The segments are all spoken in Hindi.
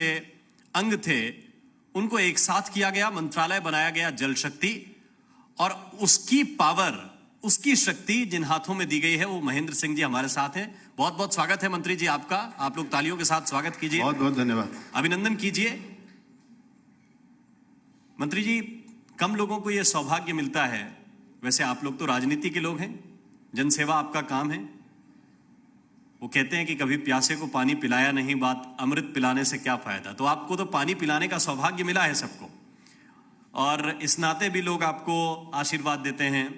अंग थे उनको एक साथ किया गया, मंत्रालय बनाया गया जल शक्ति, और उसकी पावर, उसकी शक्ति जिन हाथों में दी गई है वो महेंद्र सिंह जी हमारे साथ हैं। बहुत बहुत स्वागत है मंत्री जी आपका, आप लोग तालियों के साथ स्वागत कीजिए। बहुत बहुत धन्यवाद, अभिनंदन कीजिए। मंत्री जी, कम लोगों को यह सौभाग्य मिलता है, वैसे आप लोग तो राजनीति के लोग हैं, जनसेवा आपका काम है। वो कहते हैं कि कभी प्यासे को पानी पिलाया नहीं, बात अमृत पिलाने से क्या फायदा। तो आपको तो पानी पिलाने का सौभाग्य मिला है सबको, और इस नाते भी लोग आपको आशीर्वाद देते हैं,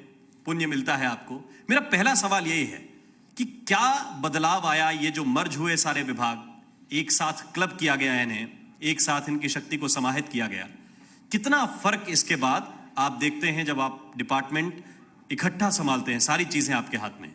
पुण्य मिलता है आपको। मेरा पहला सवाल यही है कि क्या बदलाव आया, ये जो मर्ज हुए सारे विभाग एक साथ क्लब किया गया है, इन्हें एक साथ इनकी शक्ति को समाहित किया गया, कितना फर्क इसके बाद आप देखते हैं जब आप डिपार्टमेंट इकट्ठा संभालते हैं, सारी चीजें आपके हाथ में?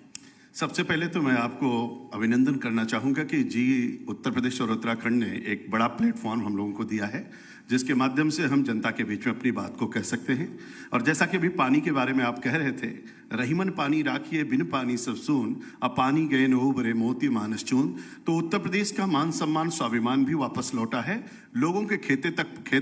सबसे पहले तो मैं आपको अभिनंदन करना चाहूँगा कि जी उत्तर प्रदेश और उत्तराखंड ने एक बड़ा प्लेटफॉर्म हम लोगों को दिया है, जिसके माध्यम से हम जनता के बीच में अपनी बात को कह सकते हैं। और जैसा कि अभी पानी के बारे में आप कह रहे थे, रहीमन पानी राखिए बिन पानी सब सून, अब पानी गए न उबरे मोती मानस चून। तो उत्तर प्रदेश का मान सम्मान स्वाभिमान भी वापस लौटा है, लोगों के खेत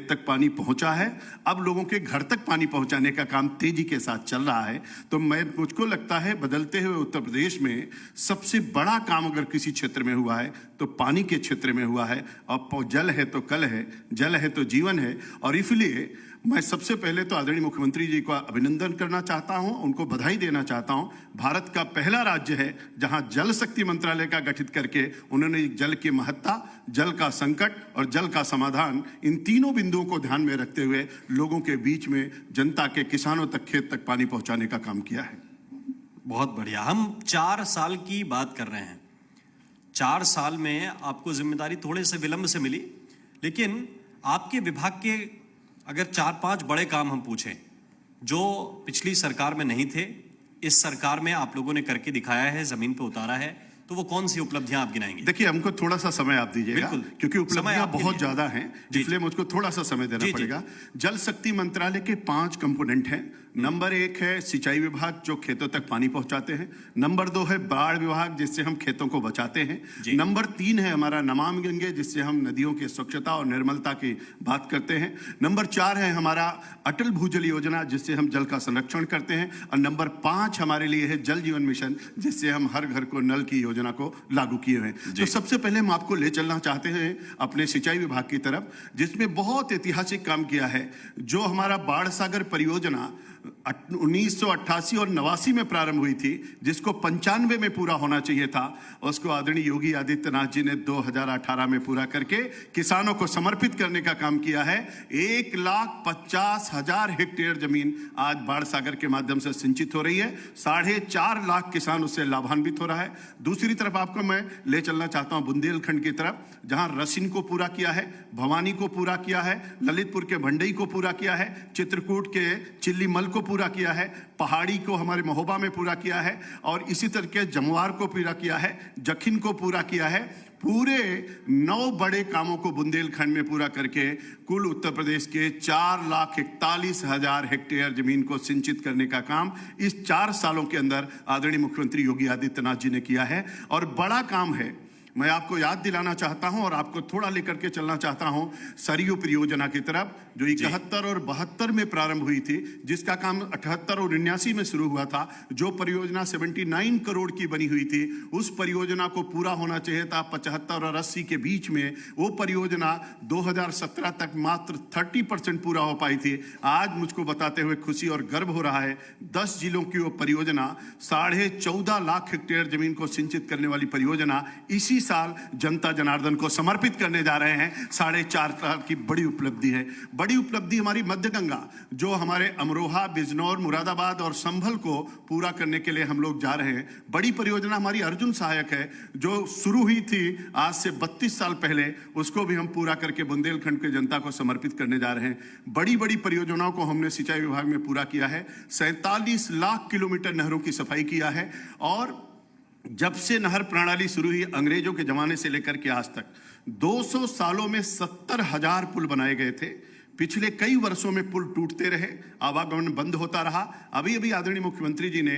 तक पानी पहुंचा है, अब लोगों के घर तक पानी पहुंचाने का काम तेजी के साथ चल रहा है। तो मुझको लगता है बदलते हुए उत्तर प्रदेश में सबसे बड़ा काम अगर किसी क्षेत्र में हुआ है तो पानी के क्षेत्र में हुआ है। अब जल है तो कल है, जल है तो जीवन है। और इसलिए मैं सबसे पहले तो आदरणीय मुख्यमंत्री जी का अभिनंदन करना चाहता हूं, उनको बधाई देना चाहता हूं। भारत का पहला राज्य है जहां जल शक्ति मंत्रालय का गठित करके उन्होंने जल की महत्ता, जल का संकट और जल का समाधान, इन तीनों बिंदुओं को ध्यान में रखते हुए लोगों के बीच में, जनता के, किसानों तक, खेत तक पानी पहुंचाने का काम किया है। बहुत बढ़िया। हम 4 साल की बात कर रहे हैं। 4 साल में आपको जिम्मेदारी थोड़े से विलंब से मिली, लेकिन आपके विभाग के अगर 4-5 बड़े काम हम पूछें जो पिछली सरकार में नहीं थे, इस सरकार में आप लोगों ने करके दिखाया है, जमीन पे उतारा है, तो वो कौन सी उपलब्धियां आप गिनाएंगे? देखिए, हमको थोड़ा सा समय आप दीजिएगा, क्योंकि उपलब्धियां बहुत ज्यादा हैं, इसलिए मुझको थोड़ा सा समय देना पड़ेगा। जल शक्ति मंत्रालय के 5 कंपोनेंट हैं। नंबर 1 है सिंचाई विभाग, जो खेतों तक पानी पहुंचाते हैं। नंबर 2 है बाढ़ विभाग, जिससे हम खेतों को बचाते हैं। नंबर 3 है हमारा नमामि गंगे, जिससे हम नदियों की स्वच्छता और निर्मलता की बात करते हैं। नंबर 4 है हमारा अटल भूजल योजना, जिससे हम जल का संरक्षण करते हैं। और नंबर 5 हमारे लिए है जल जीवन मिशन, जिससे हम हर घर को नल की योजना को लागू किए हैं। तो सबसे पहले हम आपको ले चलना चाहते हैं अपने सिंचाई विभाग की तरफ, जिसमें बहुत ऐतिहासिक काम किया है। जो हमारा बाढ़ सागर परियोजना 1988 और 89 में प्रारंभ हुई थी, जिसको 95 में पूरा होना चाहिए था, उसको आदरणीय योगी आदित्यनाथ जी ने 2018 में पूरा करके किसानों को समर्पित करने का काम किया है। 1,50,000 हेक्टेयर जमीन आज बाढ़ सागर के माध्यम से सिंचित हो रही है। 4.5 लाख किसान उससे लाभान्वित हो रहा है। दूसरी तरफ आपको मैं ले चलना चाहता हूं बुंदेलखंड की तरफ, जहां रसिन को पूरा किया है, भवानी को पूरा किया है, ललितपुर के भंडई को पूरा किया है, चित्रकूट के चिल्लीमल को पूरा किया है, पहाड़ी को हमारे महोबा में पूरा किया है, और इसी तरह के जमुआर को पूरा किया है, जखिन को पूरा किया है। पूरे 9 बड़े कामों को बुंदेलखंड में पूरा करके कुल उत्तर प्रदेश के 4,41,000 हेक्टेयर जमीन को सिंचित करने का काम इस 4 सालों के अंदर आदरणीय मुख्यमंत्री योगी आदित्यनाथ जी ने किया है। और बड़ा काम है, मैं आपको याद दिलाना चाहता हूं और आपको थोड़ा लेकर के चलना चाहता हूं सरयू परियोजना की तरफ, जो 71 और 72 में प्रारंभ हुई थी, जिसका काम 78 और 79 में शुरू हुआ था। जो परियोजना 79 करोड़ की बनी हुई थी, उस परियोजना को पूरा होना चाहिए था 75 और 80 के बीच में। वो परियोजना 2017 तक मात्र 30% पूरा हो पाई थी। आज मुझको बताते हुए खुशी और गर्व हो रहा है, 10 जिलों की वो परियोजना 14.5 लाख हेक्टेयर जमीन को सिंचित करने वाली परियोजना इसी साल जनता जनार्दन को समर्पित करने जा रहे हैं। 4.5 साल की बड़ी उपलब्धि है। बड़ी उपलब्धि हमारी मध्य गंगा, जो हमारे अमरोहा, बिजनौर, मुरादाबाद और संभल को पूरा करने के लिए हम लोग जा रहे हैं। बड़ी परियोजना हमारी अर्जुन सहायक है, जो शुरू हुई थी आज से 32 साल पहले, उसको भी हम पूरा करके बुंदेलखंड के जनता को समर्पित करने जा रहे हैं। बड़ी बड़ी परियोजनाओं को हमने सिंचाई विभाग में पूरा किया है। 47 लाख किलोमीटर नहरों की सफाई किया है। और जब से नहर प्रणाली शुरू हुई अंग्रेजों के जमाने से लेकर के आज तक 200 सालों में 70,000 पुल बनाए गए थे। पिछले कई वर्षों में पुल टूटते रहे, आवागमन बंद होता रहा। अभी अभी आदरणीय मुख्यमंत्री जी ने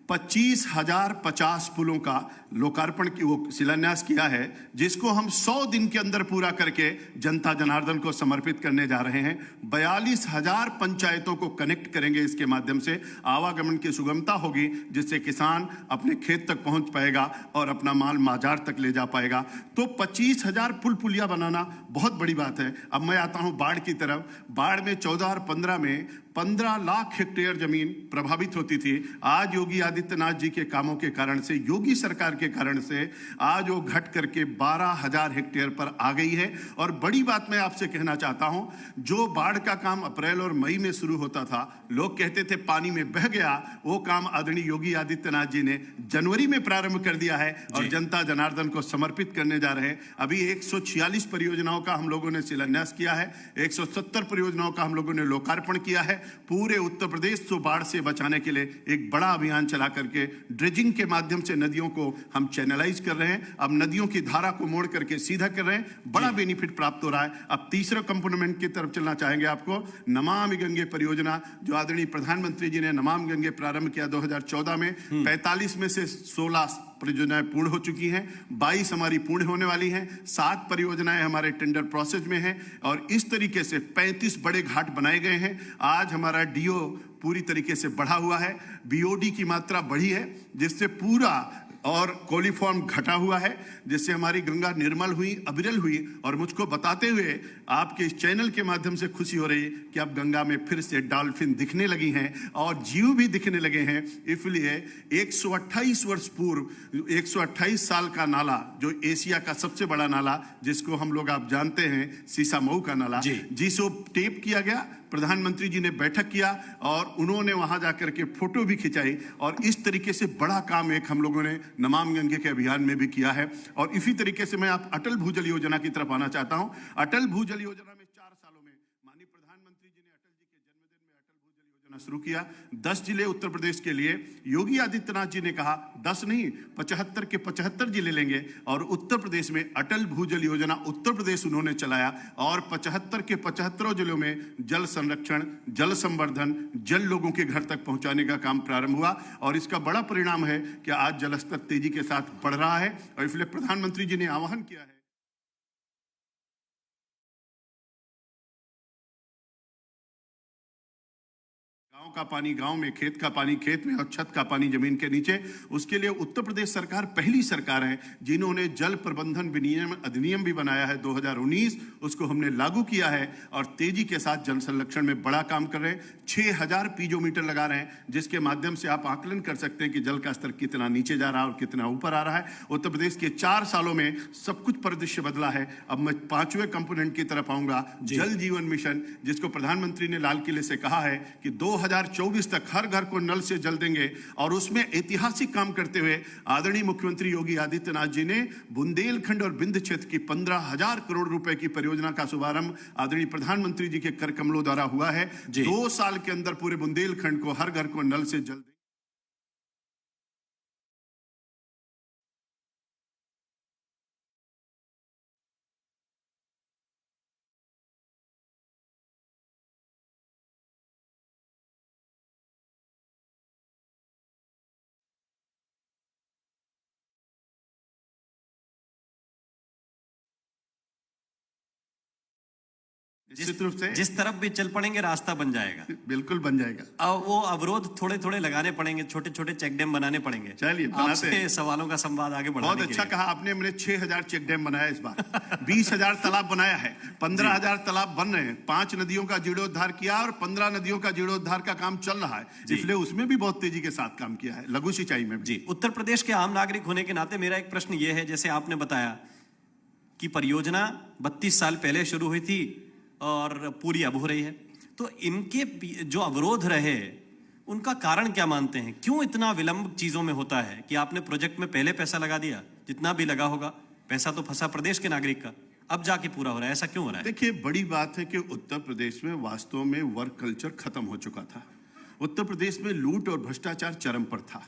25,050 पुलों का लोकार्पण की वो शिलान्यास किया है, जिसको हम 100 दिन के अंदर पूरा करके जनता जनार्दन को समर्पित करने जा रहे हैं। 42,000 पंचायतों को कनेक्ट करेंगे। इसके माध्यम से आवागमन की सुगमता होगी, जिससे किसान अपने खेत तक पहुंच पाएगा और अपना माल बाजार तक ले जा पाएगा। तो 25,000 पुल पुलिया बनाना बहुत बड़ी बात है। अब मैं आता हूं बाढ़ की तरफ। बाढ़ में 14 और 15 में 15 लाख हेक्टेयर जमीन प्रभावित होती थी। आज योगी आदित्यनाथ जी के कामों के कारण से, योगी सरकार के कारण से आज वो घट करके 12,000 हेक्टेयर पर आ गई है। और बड़ी बात मैं आपसे कहना चाहता हूं, जो बाढ़ का काम अप्रैल और मई में शुरू होता था, लोग कहते थे पानी में बह गया, वो काम आदरणीय योगी आदित्यनाथ जी ने जनवरी में प्रारंभ कर दिया है और जनता जनार्दन को समर्पित करने जा रहे हैं। अभी 146 परियोजनाओं का हम लोगों ने शिलान्यास किया है, 170 परियोजनाओं का हम लोगों ने लोकार्पण किया है। पूरे उत्तर प्रदेश को बाढ़ से बचाने के लिए एक बड़ा अभियान चला करके ड्रेजिंग के माध्यम से नदियों को हम चैनलाइज कर रहे हैं। अब नदियों की धारा को मोड़ करके सीधा कर रहे हैं। बड़ा बेनिफिट प्राप्त हो रहा है। अब तीसरा कंपोनेंट की तरफ चलना चाहेंगे आपको, नमामि गंगे परियोजना, जो आदरणीय प्रधानमंत्री जी ने नमामि गंगे प्रारंभ किया 2014 में। 45 में से 16 परियोजनाएं पूर्ण हो चुकी हैं, 22 हमारी पूर्ण होने वाली हैं, 7 परियोजनाएं हमारे टेंडर प्रोसेस में हैं और इस तरीके से 35 बड़े घाट बनाए गए हैं। आज हमारा डीओ पूरी तरीके से बढ़ा हुआ है, बीओडी की मात्रा बढ़ी है, जिससे पूरा और कोलीफॉर्म घटा हुआ है, जिससे हमारी गंगा निर्मल हुई, अविरल हुई। और मुझको बताते हुए आपके इस चैनल के माध्यम से खुशी हो रही है कि अब गंगा में फिर से डॉल्फिन दिखने लगी हैं और जीव भी दिखने लगे हैं। इसलिए 128 वर्ष पूर्व 128 साल का नाला, जो एशिया का सबसे बड़ा नाला, जिसको हम लोग आप जानते हैं सीसामऊ का नाला, जिसको टेप किया गया, प्रधानमंत्री जी ने बैठक किया और उन्होंने वहां जाकर के फोटो भी खिंचाई। और इस तरीके से बड़ा काम एक हम लोगों ने नमामि गंगे के अभियान में भी किया है। और इसी तरीके से मैं आप अटल भूजल योजना की तरफ आना चाहता हूं। अटल भूजल योजना में 4 सालों में माननीय प्रधानमंत्री जी ने अटल जी के जन्मदिन में अटल भूजल योजना शुरू किया। 10 जिले उत्तर प्रदेश के लिए योगी आदित्यनाथ जी ने कहा 10 नहीं 75 के 75 जिले लेंगे और उत्तर प्रदेश में अटल भूजल योजना उत्तर प्रदेश उन्होंने चलाया और 75 के 75 जिलों में जल संरक्षण, जल संवर्धन, जल लोगों के घर तक पहुंचाने का काम प्रारंभ हुआ। और इसका बड़ा परिणाम है कि आज जल स्तर तेजी के साथ बढ़ रहा है और इसलिए प्रधानमंत्री जी ने आह्वान किया है। गांव का पानी गांव में, खेत का पानी खेत में और छत का पानी जमीन के नीचे। उसके लिए उत्तर प्रदेश सरकार पहली सरकार है जिन्होंने जल प्रबंधन विनियम अधिनियम भी बनाया है 2019, उसको हमने लागू किया है और तेजी के साथ जल संरक्षण में बड़ा काम कर रहे हैं। 6,000 पीजोमीटर लगा रहे हैं, जिसके माध्यम से आप आकलन कर सकते हैं कि जल का स्तर कितना नीचे जा रहा है और कितना ऊपर आ रहा है। उत्तर प्रदेश के 4 सालों में सब कुछ परिदृश्य बदला है। अब मैं 5वें कंपोनेंट की तरफ आऊंगा, जल जीवन मिशन, जिसको प्रधानमंत्री ने लाल किले से कहा है कि 2024 तक हर घर को नल से जल देंगे। और उसमें ऐतिहासिक काम करते हुए आदरणीय मुख्यमंत्री योगी आदित्यनाथ जी ने बुंदेलखंड और विंध्य क्षेत्र की 15,000 करोड़ रुपए की परियोजना का शुभारंभ आदरणीय प्रधानमंत्री जी के कर कमलों द्वारा हुआ है। 2 साल के अंदर पूरे बुंदेलखंड को हर घर को नल से जल देंगे। निश्चित रूप से जिस तरफ भी चल पड़ेंगे रास्ता बन जाएगा, बिल्कुल बन जाएगा। अब वो अवरोध थोड़े थोड़े लगाने पड़ेंगे, छोटे छोटे चेक डैम बनाने पड़ेंगे। चलिए बनाते हैं। सवालों का संवाद आगे बढ़ाने बहुत अच्छा कहा आपने। हमने 6,000 चेक डैम बनाया इस बार। 20,000 तालाब बनाया है, 15,000 तालाब बन रहे हैं, 5 नदियों का जीर्णोद्धार किया और 15 नदियों का जीर्णोद्धार का काम चल रहा है। इसलिए उसमें भी बहुत तेजी के साथ काम किया है, लघु सिंचाई में भी। उत्तर प्रदेश के आम नागरिक होने के नाते मेरा एक प्रश्न यह है, जैसे आपने बताया कि परियोजना 32 साल पहले शुरू हुई थी और पूरी अब हो रही है, तो इनके जो अवरोध रहे उनका कारण क्या मानते हैं? क्यों इतना विलंब चीजों में होता है कि आपने प्रोजेक्ट में पहले पैसा लगा दिया, जितना भी लगा होगा पैसा तो फंसा प्रदेश के नागरिक का, अब जाके पूरा हो रहा है, ऐसा क्यों हो रहा है? देखिए, बड़ी बात है कि उत्तर प्रदेश में वास्तव में वर्क कल्चर खत्म हो चुका था। उत्तर प्रदेश में लूट और भ्रष्टाचार चरम पर था।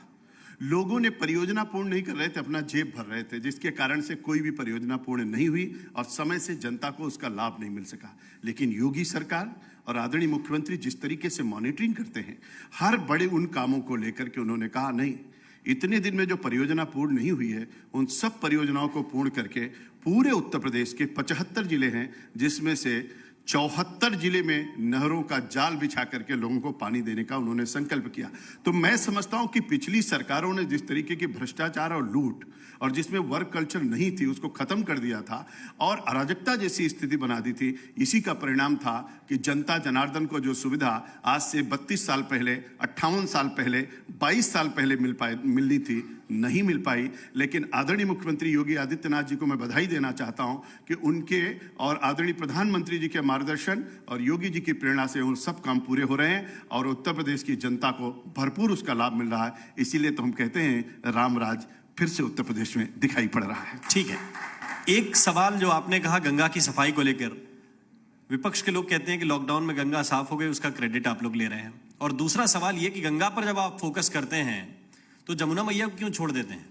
लोगों ने परियोजना पूर्ण नहीं कर रहे थे, अपना जेब भर रहे थे, जिसके कारण से कोई भी परियोजना पूर्ण नहीं हुई और समय से जनता को उसका लाभ नहीं मिल सका। लेकिन योगी सरकार और आदरणीय मुख्यमंत्री जिस तरीके से मॉनिटरिंग करते हैं हर बड़े उन कामों को लेकर के, उन्होंने कहा नहीं, इतने दिन में जो परियोजना पूर्ण नहीं हुई है उन सब परियोजनाओं को पूर्ण करके पूरे उत्तर प्रदेश के 75 जिले हैं, जिसमें से 74 जिले में नहरों का जाल बिछा करके लोगों को पानी देने का उन्होंने संकल्प किया। तो मैं समझता हूं कि पिछली सरकारों ने जिस तरीके की भ्रष्टाचार और लूट और जिसमें वर्क कल्चर नहीं थी उसको खत्म कर दिया था और अराजकता जैसी स्थिति बना दी थी, इसी का परिणाम था कि जनता जनार्दन को जो सुविधा आज से 32 साल पहले, 58 साल पहले, 22 साल पहले मिलनी थी, नहीं मिल पाई। लेकिन आदरणीय मुख्यमंत्री योगी आदित्यनाथ जी को मैं बधाई देना चाहता हूं कि उनके और आदरणीय प्रधानमंत्री जी के मार्गदर्शन और योगी जी की प्रेरणा से वो सब काम पूरे हो रहे हैं और उत्तर प्रदेश की जनता को भरपूर उसका लाभ मिल रहा है। इसीलिए तो हम कहते हैं रामराज फिर से उत्तर प्रदेश में दिखाई पड़ रहा है। ठीक है, एक सवाल जो आपने कहा गंगा की सफाई को लेकर, विपक्ष के लोग कहते हैं कि लॉकडाउन में गंगा साफ हो गई, उसका क्रेडिट आप लोग ले रहे हैं। और दूसरा सवाल ये कि गंगा पर जब आप फोकस करते हैं तो जमुना मैया को क्यों छोड़ देते हैं?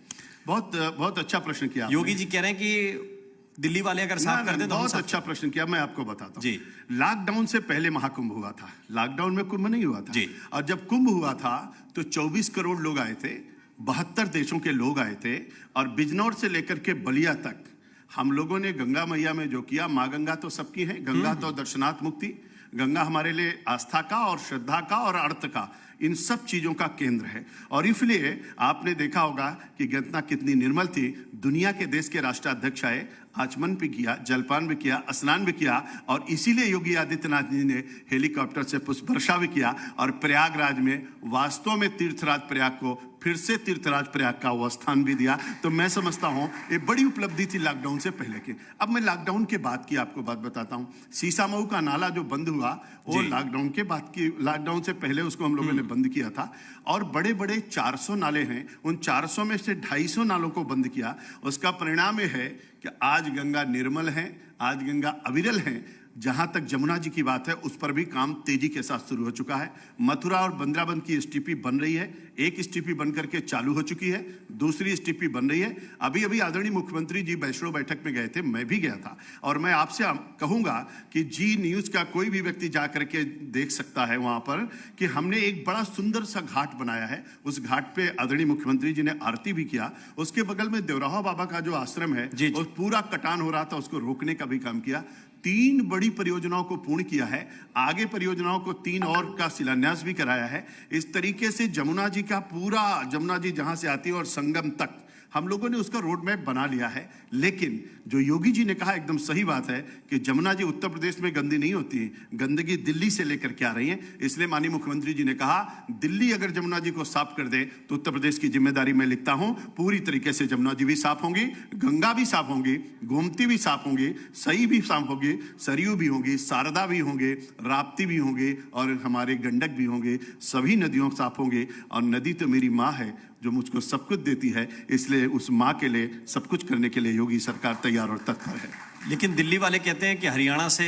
बहुत अच्छा प्रश्न किया। योगी जी कह रहे हैं कि दिल्ली वाले अगर साफ कर दें तो बहुत अच्छा प्रश्न किया। मैं आपको बताता हूँ जी। लॉकडाउन से पहले महाकुंभ हुआ था, लॉकडाउन में कुंभ नहीं हुआ था जी। और जब कुंभ हुआ था तो 24 करोड़ लोग आए थे, 72 देशों के लोग आए थे और बिजनौर से लेकर के बलिया तक हम लोगों ने गंगा मैया में जो किया, माँ गंगा तो सबकी है, गंगा तो दर्शनार्थ मुक्ति, गंगा हमारे लिए आस्था का और श्रद्धा का और अर्थ का, इन सब चीजों का केंद्र है। और इसलिए आपने देखा होगा कि गंगा कितनी निर्मल थी। दुनिया के देश के राष्ट्राध्यक्ष आए, आचमन भी किया, जलपान भी किया, स्नान भी किया और इसीलिए योगी आदित्यनाथ जी ने हेलीकॉप्टर से पुष्प वर्षा भी किया और प्रयागराज में वास्तव में तीर्थराज प्रयाग को फिर से तीर्थराज प्रयाग का वो स्थान भी दिया। तो मैं समझता हूं ये बड़ी उपलब्धि थी लॉकडाउन से पहले की। अब मैं लॉकडाउन के बाद की आपको बात बताता हूं। सीसामऊ का नाला जो बंद हुआ वो लॉकडाउन के बाद की, लॉकडाउन से पहले उसको हम लोगों ने बंद किया था और बड़े बड़े 400 नाले हैं, उन 400 में से 250 नालों को बंद किया। उसका परिणाम ये है कि आज गंगा निर्मल है, आज गंगा अविरल है। जहां तक जमुना जी की बात है उस पर भी काम तेजी के साथ शुरू हो चुका है। मथुरा और बंद्राबंद की एसटीपी बन रही है, एक एसटीपी बन करके चालू हो चुकी है, दूसरी एसटीपी बन रही है। अभी अभी आदरणीय मुख्यमंत्री जी वैष्णो बैठक में गए थे, मैं भी गया था और मैं आपसे कहूंगा कि जी न्यूज का कोई भी व्यक्ति जा करके देख सकता है वहां पर कि हमने एक बड़ा सुंदर सा घाट बनाया है। उस घाट पे आदरणीय मुख्यमंत्री जी ने आरती भी किया। उसके बगल में देवराहा बाबा का जो आश्रम है वो पूरा कटान हो रहा था, उसको रोकने का भी काम किया। 3 बड़ी परियोजनाओं को पूर्ण किया है, आगे परियोजनाओं को 3 और का शिलान्यास भी कराया है। इस तरीके से जमुना जी का पूरा, जमुना जी जहां से आती है और संगम तक हम लोगों ने उसका रोड मैप बना लिया है। लेकिन जो योगी जी ने कहा एकदम सही बात है कि जमुना जी उत्तर प्रदेश में गंदी नहीं होती है, गंदगी दिल्ली से लेकर के आ रही है। इसलिए माननीय मुख्यमंत्री जी ने कहा दिल्ली अगर जमुना जी को साफ कर दे तो उत्तर प्रदेश की जिम्मेदारी मैं लिखता हूं, पूरी तरीके से जमुना जी भी साफ होंगी, गंगा भी साफ होंगी, गोमती भी साफ होंगी, सई भी साफ होगी, सरयू भी होंगी, शारदा भी होंगे, राप्ती भी होंगे और हमारे गंडक भी होंगे। सभी नदियों साफ होंगे और नदी तो मेरी माँ है जो मुझको सब कुछ देती है, इसलिए उस माँ के लिए सब कुछ करने के लिए योगी सरकार तैयार और तत्पर है। लेकिन दिल्ली वाले कहते हैं कि हरियाणा से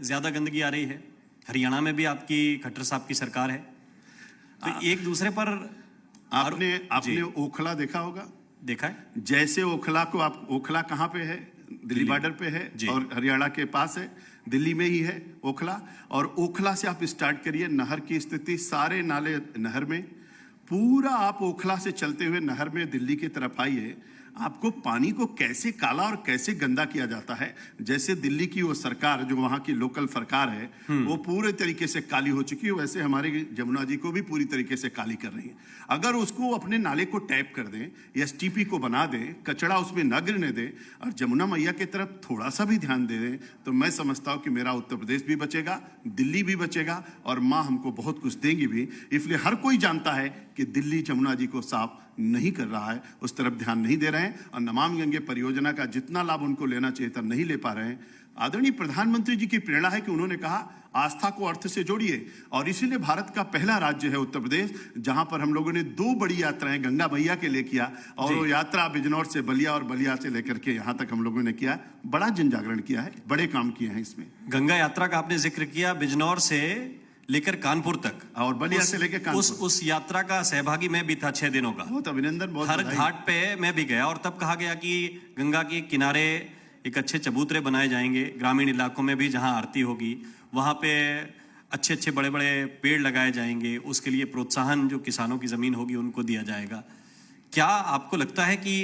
ज्यादा गंदगी आ रही है, हरियाणा में भी आपकी खट्टर साहब की सरकार है, तो एक दूसरे पर आपने ओखला देखा होगा? देखा है। जैसे ओखला को आप, ओखला कहाँ पे है? दिल्ली बॉर्डर पे है और हरियाणा के पास है, दिल्ली में ही है ओखला। और ओखला से आप स्टार्ट करिए, नहर की स्थिति, सारे नाले नहर में, पूरा आप ओखला से चलते हुए नहर में दिल्ली की तरफ आइए, आपको पानी को कैसे काला और कैसे गंदा किया जाता है। जैसे दिल्ली की वो सरकार जो वहां की लोकल सरकार है वो पूरे तरीके से काली हो चुकी है, वैसे हमारी जमुना जी को भी पूरी तरीके से काली कर रही है। अगर उसको अपने नाले को टैप कर दें, एसटीपी को बना दें, कचरा उसमें न गिरने दें और जमुना मैया की तरफ थोड़ा सा भी ध्यान दे दें, तो मैं समझता हूं कि मेरा उत्तर प्रदेश भी बचेगा, दिल्ली भी बचेगा और माँ हमको बहुत कुछ देंगी भी। इसलिए हर कोई जानता है कि दिल्ली जमुना जी को साफ नहीं कर रहा है, उस तरफ ध्यान नहीं दे रहे हैं और नमामि गंगे परियोजना का जितना लाभ उनको लेना चाहिए था नहीं ले पा रहे हैं। आदरणीय प्रधानमंत्री जी की प्रेरणा है कि उन्होंने कहा आस्था को अर्थ से जोड़िए और इसीलिए भारत का पहला राज्य है उत्तर प्रदेश जहां पर हम लोगों ने 2 बड़ी यात्राएं गंगा मैया के लिए किया और वो यात्रा बिजनौर से बलिया और बलिया से लेकर के यहां तक हम लोगों ने किया। बड़ा जन जागरण किया है, बड़े काम किए हैं इसमें। गंगा यात्रा का आपने जिक्र किया, बिजनौर से लेकर कानपुर तक, और बलिया से लेकर कानपुर, उस यात्रा का सहभागी मैं भी था 6 दिनों का। बहुत अभिनंदन, बहुत हर बधाई। घाट पे मैं भी गया और तब कहा गया कि गंगा के किनारे एक अच्छे चबूतरे बनाए जाएंगे, ग्रामीण इलाकों में भी जहां आरती होगी वहां पे अच्छे अच्छे बड़े बड़े पेड़ लगाए जाएंगे, उसके लिए प्रोत्साहन जो किसानों की जमीन होगी उनको दिया जाएगा। क्या आपको लगता है कि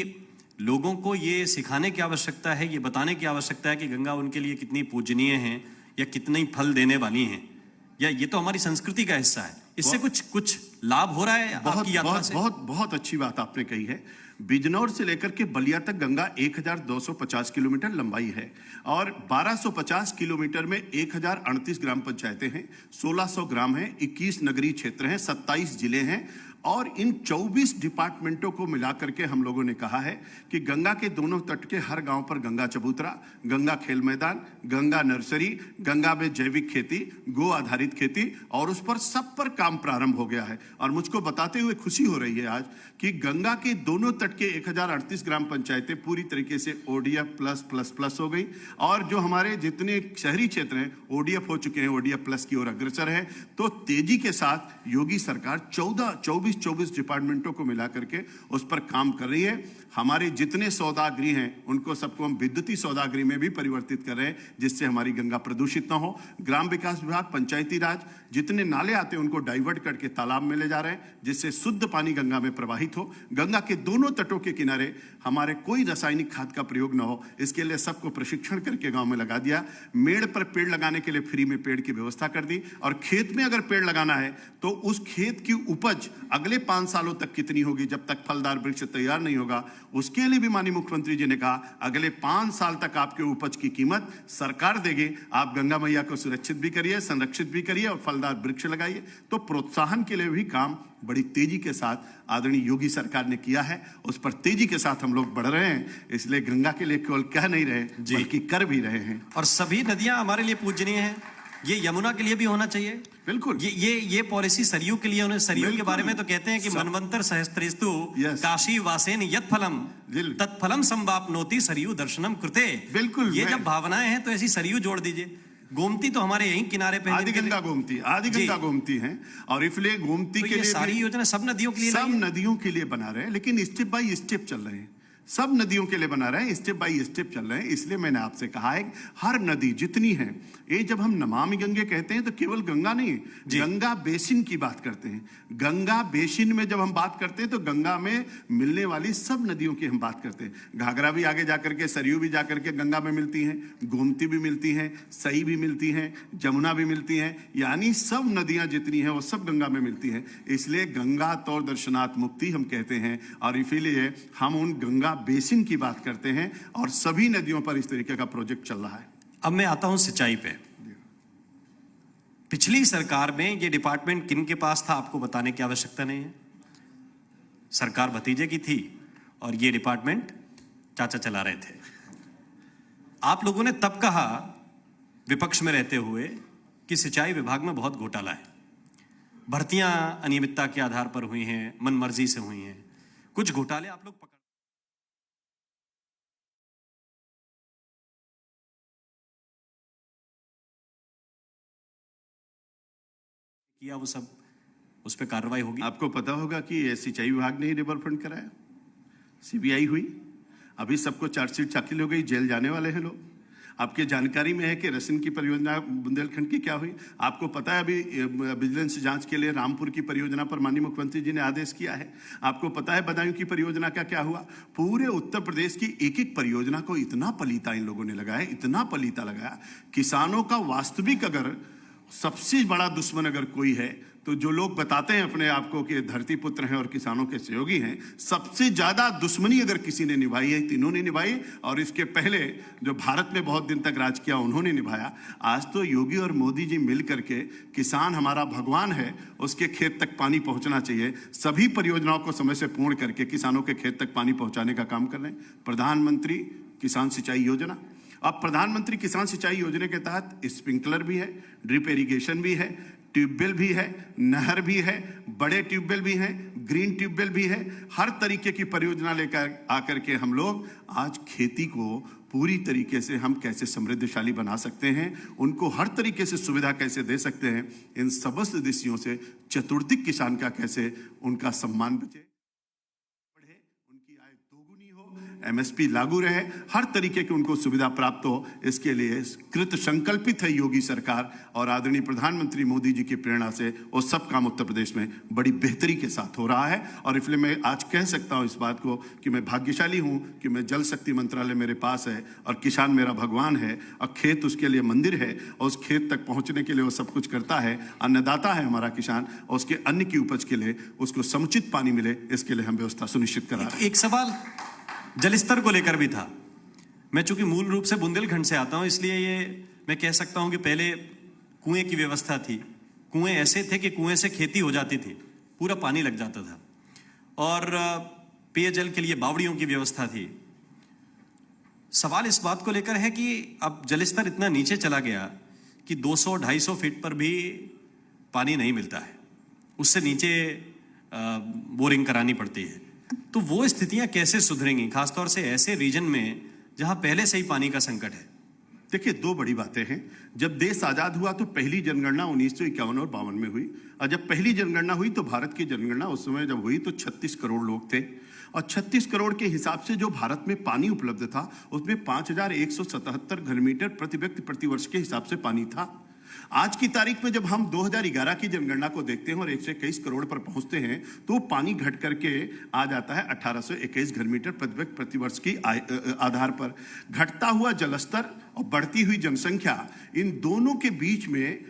लोगों को ये सिखाने की आवश्यकता है, ये बताने की आवश्यकता है कि गंगा उनके लिए कितनी पूजनीय है या कितनी फल देने वाली है, या ये तो हमारी संस्कृति का हिस्सा है? इससे कुछ लाभ हो रहा है आपकी यात्रा से? बहुत अच्छी बात आपने कही है। बिजनौर से लेकर के बलिया तक गंगा 1250 किलोमीटर लंबाई है और 1250 किलोमीटर में 1038 ग्राम पंचायतें हैं, 1600 ग्राम हैं, 21 नगरीय क्षेत्र हैं, 27 जिले हैं और इन 24 डिपार्टमेंटों को मिलाकर के हम लोगों ने कहा है कि गंगा के दोनों तट के हर गांव पर गंगा चबूतरा, गंगा खेल मैदान, गंगा नर्सरी, गंगा में जैविक खेती, गो आधारित खेती और उस पर सब पर काम प्रारंभ हो गया है। और मुझको बताते हुए खुशी हो रही है आज कि गंगा के दोनों तट के 1038 ग्राम पंचायतें पूरी तरीके से ODF प्लस हो गई और जो हमारे जितने शहरी क्षेत्र हैं ODF हो चुके हैं, ODF प्लस की ओर अग्रसर है। तो तेजी के साथ योगी सरकार 24 डिपार्टमेंटों को मिला करके उस पर काम कर रही है। हमारे जितने सौदागृह हैं उनको सबको हम विद्युतीय सौदागृह में भी परिवर्तित कर रहे हैं, जिससे हमारी गंगा प्रदूषित ना हो। ग्राम विकास विभाग, पंचायती राज जितने नाले आते हैं उनको डाइवर्ट करके तालाब में ले जा रहे हैं, जिससे शुद्ध पानी गंगा में प्रवाहित हो। गंगा के दोनों तटों के किनारे हमारे कोई रासायनिक खाद का प्रयोग ना हो, इसके लिए सबको प्रशिक्षण करके गांव में लगा दिया। मेड़ पर पेड़ लगाने के लिए फ्री में पेड़ की व्यवस्था कर दी और खेत में अगर पेड़ लगाना है तो उस खेत की उपज अगले 5 सालों तक कितनी होगी, जब तक फलदार वृक्ष तैयार नहीं होगा, उसके लिए भी माननीय मुख्यमंत्री जी ने कहा अगले 5 साल तक आपके उपज की कीमत सरकार देगी। आप गंगा मैया को सुरक्षित भी करिए, संरक्षित भी करिए और फलदार वृक्ष लगाइए। तो प्रोत्साहन के लिए भी काम बड़ी तेजी के साथ आदरणीय योगी सरकार ने किया है, उस पर तेजी के साथ हम लोग बढ़ रहे हैं। इसलिए गंगा के लिए केवल कह नहीं रहे बल्कि कर भी रहे हैं। और सभी नदियां हमारे लिए पूजनीय हैं, ये यमुना के लिए भी होना चाहिए। बिल्कुल, ये पॉलिसी सरयू के लिए, उन्हें सरयू के बारे में तो कहते हैं कि मनवंतर सहस्त्रेस्तु काशी वासेन यत् फलम तत्फलम संवाप्नोति सरयू दर्शनम कृते। बिल्कुल, ये जब भावनाएं हैं तो ऐसी सरयू जोड़ दीजिए। गोमती तो हमारे यहीं किनारे पे आदि गंगा गोमती है और इसलिए गोमती के लिए सारी योजना सब नदियों के लिए, सब नदियों के लिए बना रहे हैं, लेकिन स्टेप बाय स्टेप चल रहे हैं। सब नदियों के लिए बना रहे हैं, स्टेप बाय स्टेप चल रहे हैं। इसलिए मैंने आपसे कहा है हर नदी जितनी है, ये जब हम नमामि गंगे कहते हैं तो केवल गंगा नहीं, गंगा बेसिन की बात करते हैं। गंगा बेसिन में जब हम बात करते हैं तो गंगा में मिलने वाली सब नदियों की हम बात करते हैं। घाघरा भी आगे जाकर के, सरयू भी जाकर के गंगा में मिलती हैं, गोमती भी मिलती हैं, सई भी मिलती हैं, जमुना भी मिलती हैं, यानी सब नदियां जितनी हैं वो सब गंगा में मिलती हैं। इसलिए गंगा तौर दर्शनात् मुक्ति हम कहते हैं और इसीलिए हम उन गंगा बेसिन की बात करते हैं और सभी नदियों पर इस तरीके का प्रोजेक्ट चल रहा है। अब मैं आता हूं सिंचाई पे। पिछली सरकार में ये डिपार्टमेंट किन के पास था आपको बताने की आवश्यकता नहीं है। सरकार भतीजे की थी और ये डिपार्टमेंट चाचा चला रहे थे। आप लोगों ने तब कहा विपक्ष में रहते हुए कि सिंचाई विभाग में बहुत घोटाला है, भर्तियां अनियमितता के आधार पर हुई हैं, मनमर्जी से हुई हैं, कुछ घोटाले आप लोग किया, वो सब उस पर कार्रवाई होगी। आपको पता होगा कि सिंचाई विभाग ने ही रिवर फ्रंट कराया, CBI हुई, अभी सबको चार्जशीट दाखिल हो गई, जेल जाने वाले हैं लोग। आपके जानकारी में है कि रसिन की परियोजना बुंदेलखंड की क्या हुई। आपको पता है अभी विजिलेंस जांच के लिए रामपुर की परियोजना पर माननीय मुख्यमंत्री जी ने आदेश किया है। आपको पता है बदायूं की परियोजना का क्या हुआ। पूरे उत्तर प्रदेश की एक एक परियोजना को इतना पलीता इन लोगों ने लगाया, इतना पलीता लगाया। किसानों का वास्तविक अगर सबसे बड़ा दुश्मन अगर कोई है तो जो लोग बताते हैं अपने आप को कि धरती पुत्र हैं और किसानों के सहयोगी हैं, सबसे ज्यादा दुश्मनी अगर किसी ने निभाई है, तीनों ने निभाई। और इसके पहले जो भारत में बहुत दिन तक राज किया उन्होंने निभाया। आज तो योगी और मोदी जी मिल करके, किसान हमारा भगवान है, उसके खेत तक पानी पहुंचना चाहिए, सभी परियोजनाओं को समय से पूर्ण करके किसानों के खेत तक पानी पहुंचाने का काम कर रहे हैं। प्रधानमंत्री किसान सिंचाई योजना, अब प्रधानमंत्री किसान सिंचाई योजना के तहत स्प्रिंकलर भी है, ड्रिप इरिगेशन भी है, ट्यूबवेल भी है, नहर भी है, बड़े ट्यूबवेल भी हैं, ग्रीन ट्यूबवेल भी है। हर तरीके की परियोजना लेकर आकर के हम लोग आज खेती को पूरी तरीके से हम कैसे समृद्धशाली बना सकते हैं, उनको हर तरीके से सुविधा कैसे दे सकते हैं, इन समस्त दृष्टियों से चतुर्दिक किसान का कैसे उनका सम्मान बचे, उनकी आय दोगुनी हो, एमएसपी लागू रहे, हर तरीके की उनको सुविधा प्राप्त हो, इसके लिए कृत संकल्पित है योगी सरकार। और आदरणीय प्रधानमंत्री मोदी जी की प्रेरणा से वो सब काम उत्तर प्रदेश में बड़ी बेहतरी के साथ हो रहा है। और इसलिए मैं आज कह सकता हूं इस बात को कि मैं भाग्यशाली हूं कि मैं जल शक्ति मंत्रालय मेरे पास है और किसान मेरा भगवान है और खेत उसके लिए मंदिर है और उस खेत तक पहुंचने के लिए वो सब कुछ करता है। अन्नदाता है हमारा किसान और उसके अन्न की उपज के लिए उसको समुचित पानी मिले, इसके लिए हम व्यवस्था सुनिश्चित करा रहे हैं। एक सवाल जलस्तर को लेकर भी था। मैं चूंकि मूल रूप से बुंदेलखंड से आता हूं, इसलिए ये मैं कह सकता हूं कि पहले कुएं की व्यवस्था थी। कुएं ऐसे थे कि कुएं से खेती हो जाती थी, पूरा पानी लग जाता था, और पेयजल के लिए बावड़ियों की व्यवस्था थी। सवाल इस बात को लेकर है कि अब जलस्तर इतना नीचे चला गया कि 200-250 फीट पर भी पानी नहीं मिलता है, उससे नीचे बोरिंग करानी पड़ती है। तो वो स्थितियां कैसे सुधरेंगी, खासतौर से ऐसे रीजन में जहां पहले से ही पानी का संकट है? देखिए, दो बड़ी बातें हैं। जब देश आजाद हुआ तो पहली जनगणना 1951 और 52 में हुई, और जब पहली जनगणना हुई तो भारत की जनगणना उस समय जब हुई तो 36 करोड़ लोग थे, और 36 करोड़ के हिसाब से जो भारत में पानी उपलब्ध था उसमें 5177 घनमीटर प्रति व्यक्ति प्रति वर्ष के हिसाब से पानी था। आज की तारीख में जब हम 2011 की जनगणना को देखते हैं और 121 करोड़ पर पहुंचते हैं तो पानी घट करके आ जाता है 1821 घनमीटर प्रति व्यक्ति प्रति वर्ष की आधार पर। घटता हुआ जलस्तर और बढ़ती हुई जनसंख्या, इन दोनों के बीच में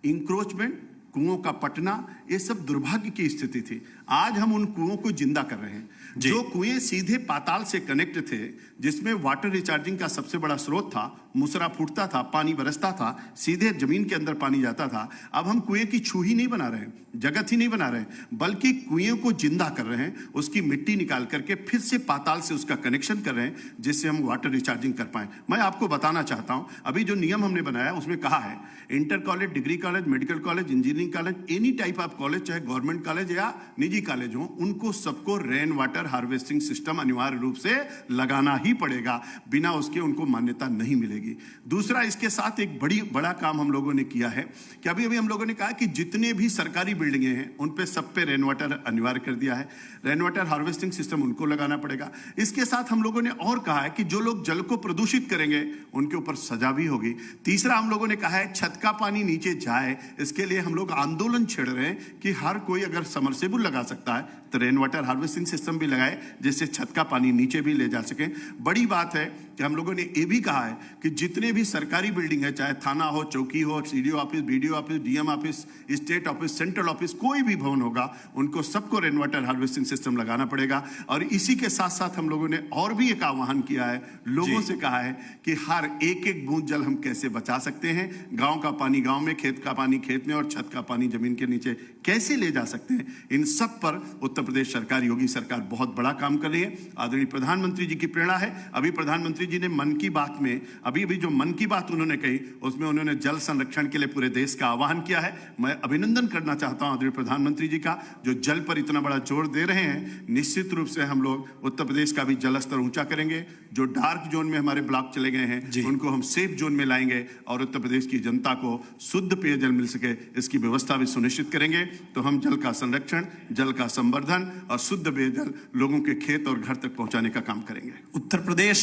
इंक्रोचमेंट, कुओं का पटना, ये सब दुर्भाग्य की स्थिति थी। आज हम उन कुओं को जिंदा कर रहे हैं। जो कुएं सीधे पाताल से कनेक्ट थे, जिसमें वाटर रिचार्जिंग का सबसे बड़ा स्रोत था, मुसरा फूटता था, पानी बरसता था, सीधे जमीन के अंदर पानी जाता था, अब हम कुएं की छू ही नहीं बना रहे हैं, जगत ही नहीं बना रहे हैं, बल्कि कुएं को जिंदा कर रहे हैं, उसकी मिट्टी निकाल करके फिर से पाताल से उसका कनेक्शन कर रहे हैं, जिससे हम वाटर रिचार्जिंग कर पाए। मैं आपको बताना चाहता हूं, अभी जो नियम हमने बनाया उसमें कहा है inter college, degree college, medical college, engineering college, any type of college, चाहे गवर्नमेंट कॉलेज या निजी कॉलेज हो, उनको सबको रेन वाटर हार्वेस्टिंग सिस्टम अनिवार्य रूप से लगाना ही पड़ेगा, बिना उसके उनको मान्यता नहीं मिलेगी। दूसरा, इसके साथ एक बड़ा काम हम लोगों ने किया है कि अभी हम लोगों ने कहा कि जितने भी सरकारी बिल्डिंगें हैं उन पे सब पे रेन वाटर अनिवार्य कर दिया है, रेन वाटर हार्वेस्टिंग सिस्टम उनको लगाना पड़ेगा। इसके साथ हम लोगों ने और कहा है कि जो लोग जल को प्रदूषित करेंगे उनके ऊपर सजा भी होगी। तीसरा, हम लोगों ने कहा है छत का पानी नीचे जाए, इसके लिए हम लोग आंदोलन छेड़ रहे हैं कि हर कोई अगर समरसेबुल लगा सकता है तो रेन वाटर हार्वेस्टिंग सिस्टम भी लगाए, जिससे छत का पानी नीचे भी ले जा सके। बड़ी बात है कि हम लोगों ने ये भी कहा है कि जितने भी सरकारी बिल्डिंग है, चाहे थाना हो, चौकी हो, CDO office, BDO office, DM office, state office, central office, कोई भी भवन होगा, उनको सबको रेन वाटर हार्वेस्टिंग सिस्टम लगाना पड़ेगा। और इसी के साथ साथ हम लोगों ने और भी एक आह्वान किया है, लोगों से कहा है कि हर एक बूंद जल हम कैसे बचा सकते हैं, गांव का पानी गांव में, खेत का पानी खेत में और छत का पानी जमीन के नीचे कैसे ले जा सकते हैं, इन सब पर उत्तर प्रदेश सरकार, योगी सरकार बहुत बड़ा काम कर रही है। आदरणीय प्रधानमंत्री जी की प्रेरणा है। अभी प्रधानमंत्री जी ने मन की बात में, अभी जो मन की बात उन्होंने कही उसमें उन्होंने जल संरक्षण के लिए पूरे देश का आह्वान किया है। मैं अभिनंदन करना चाहता हूं आदरणीय प्रधानमंत्री जी का, जो जल पर इतना बड़ा जोर दे रहे हैं। निश्चित रूप से हम लोग उत्तर प्रदेश का भी जल स्तर ऊंचा करेंगे। जो डार्क जोन में हमारे ब्लॉक चले गए हैं उनको हम सेफ जोन में लाएंगे और उत्तर प्रदेश की जनता को शुद्ध पेयजल मिल सके, इसकी व्यवस्था भी सुनिश्चित करेंगे। तो हम जल का संरक्षण, जल का संवर्धन और शुद्ध पेयजल लोगों के खेत और घर तक पहुंचाने का काम करेंगे। उत्तर प्रदेश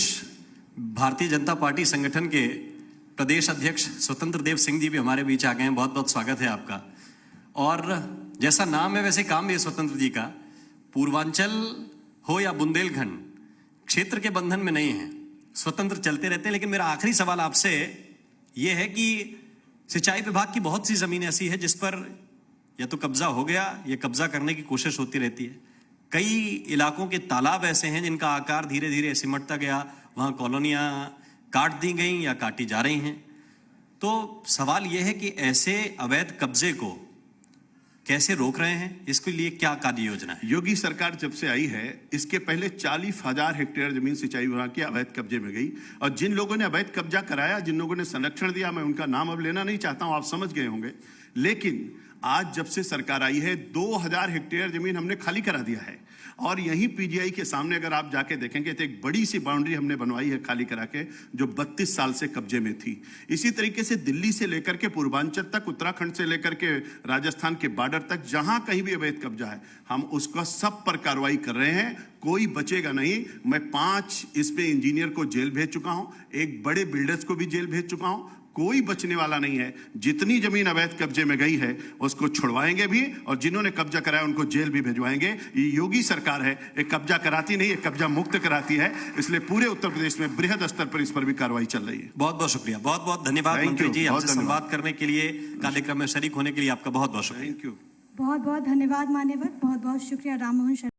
भारतीय जनता पार्टी संगठन के प्रदेश अध्यक्ष स्वतंत्र देव सिंह जी भी हमारे बीच आ गए हैं। बहुत बहुत स्वागत है आपका। और जैसा नाम है वैसे काम भी है स्वतंत्र जी का। पूर्वांचल हो या बुंदेलखंड, क्षेत्र के बंधन में नहीं है, स्वतंत्र चलते रहते हैं। लेकिन मेरा आखिरी सवाल आपसे यह है कि सिंचाई विभाग की बहुत सी जमीन ऐसी है जिस पर या तो कब्जा हो गया या कब्जा करने की कोशिश होती रहती है। कई इलाकों के तालाब ऐसे हैं जिनका आकार धीरे धीरे सिमटता गया, वहां कॉलोनियां काट दी गई या काटी जा रही हैं। तो सवाल यह है कि ऐसे अवैध कब्जे को कैसे रोक रहे हैं, इसके लिए क्या कार्य योजना है? योगी सरकार जब से आई है, इसके पहले 40,000 हेक्टेयर जमीन सिंचाई विभाग के अवैध कब्जे में गई। और जिन लोगों ने अवैध कब्जा कराया, जिन लोगों ने संरक्षण दिया, मैं उनका नाम अब लेना नहीं चाहता हूं, आप समझ गए होंगे। लेकिन आज जब से सरकार आई है 2000 हेक्टेयर जमीन हमने खाली करा दिया है। और यहीं पीजीआई के सामने अगर आप जाके देखेंगे तो एक बड़ी सी बाउंड्री हमने बनवाई है खाली करा के, जो 32 साल से कब्जे में थी। इसी तरीके से दिल्ली से लेकर के पूर्वांचल तक, उत्तराखंड से लेकर के राजस्थान के बॉर्डर तक, जहां कहीं भी अवैध कब्जा है हम उसका सब पर कार्रवाई कर रहे हैं, कोई बचेगा नहीं। मैं 5 इस पे इंजीनियर को जेल भेज चुका हूं, एक बड़े बिल्डर्स को भी जेल भेज चुका हूं, कोई बचने वाला नहीं है। जितनी जमीन अवैध कब्जे में गई है उसको छुड़वाएंगे भी, और जिन्होंने कब्जा कराया उनको जेल भी भिजवाएंगे। ये योगी सरकार है, एक कब्जा कराती नहीं, एक कब्जा मुक्त कराती है। इसलिए पूरे उत्तर प्रदेश में बृहद स्तर पर इस पर भी कार्रवाई चल रही है। बहुत बहुत शुक्रिया, बहुत बहुत धन्यवाद Thank मंत्री you, जी, बहुत हमसे धन्यवाद। संवाद करने के लिए, कार्यक्रम में शरीक होने के लिए आपका बहुत बहुत शुक्रिया। Thank you. बहुत बहुत धन्यवाद मान्यवर, बहुत बहुत शुक्रिया राम मोहन शर्मा।